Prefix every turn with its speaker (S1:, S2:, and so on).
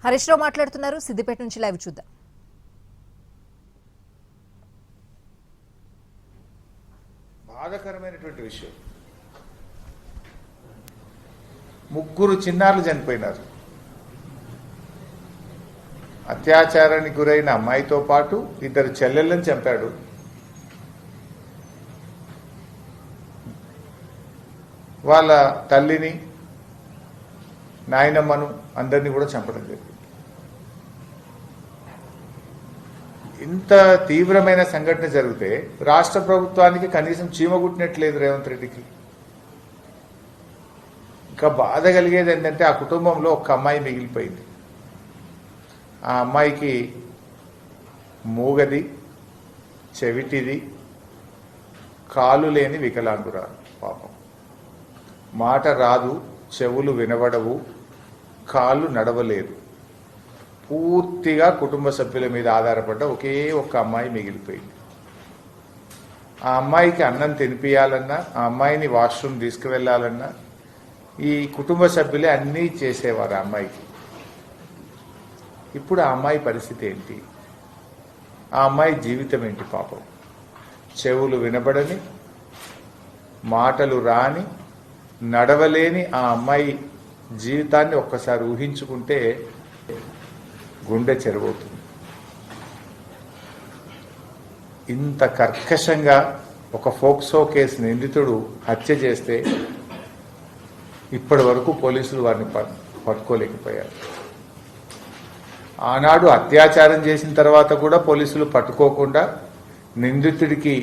S1: హరీష్ రావు మాట్లాడుతున్నారు. సిద్దిపేట నుంచి లైవ్ చూద్దాం.
S2: బాధాకరమైనటువంటి విషయం, ముగ్గురు చిన్నారులు చనిపోయినారు. అత్యాచారానికి గురైన అమ్మాయితో పాటు ఇద్దరు చెల్లెళ్ళని చంపాడు. వాళ్ళ తల్లిని, నాయనమ్మను అందరినీ కూడా చంపడం జరిగింది. ఇంత తీవ్రమైన సంఘటన జరిగితే రాష్ట్ర ప్రభుత్వానికి కనీసం చీమగుట్టినట్లేదు రేవంత్ రెడ్డికి. ఇంకా బాధ కలిగేది ఏంటంటే ఆ కుటుంబంలో ఒక అమ్మాయి మిగిలిపోయింది. ఆ అమ్మాయికి మూగది, చెవిటిది, కాలు లేని వికలాంగురాలు. పాపం మాట రాదు, చెవులు వినబడవు, కాళ్ళు నడవలేదు. పూర్తిగా కుటుంబ సభ్యుల మీద ఆధారపడ్డ ఒకే ఒక్క అమ్మాయి మిగిలిపోయింది. ఆ అమ్మాయికి అన్నం తినిపియాలన్నా, ఆ అమ్మాయిని వాష్రూమ్ తీసుకువెళ్ళాలన్నా ఈ కుటుంబ సభ్యులే అన్నీ చేసేవారు ఆ అమ్మాయికి. ఇప్పుడు ఆ అమ్మాయి పరిస్థితి ఏంటి? ఆ అమ్మాయి జీవితం ఏంటి? పాపం చెవులు వినబడని, మాటలు రాని, నడవలేని ఆ అమ్మాయి జీవితాన్ని ఒక్కసారి ఊహించుకుంటే గుండె చెరువవుతుంది. ఇంత కర్కశంగా ఒక ఫోక్సో కేసు నిందితుడు హత్య చేస్తే ఇప్పటి వరకు పోలీసులు వారిని పట్టుకోలేకపోయారు. ఆనాడు అత్యాచారం చేసిన తర్వాత కూడా పోలీసులు పట్టుకోకుండా నిందితుడికి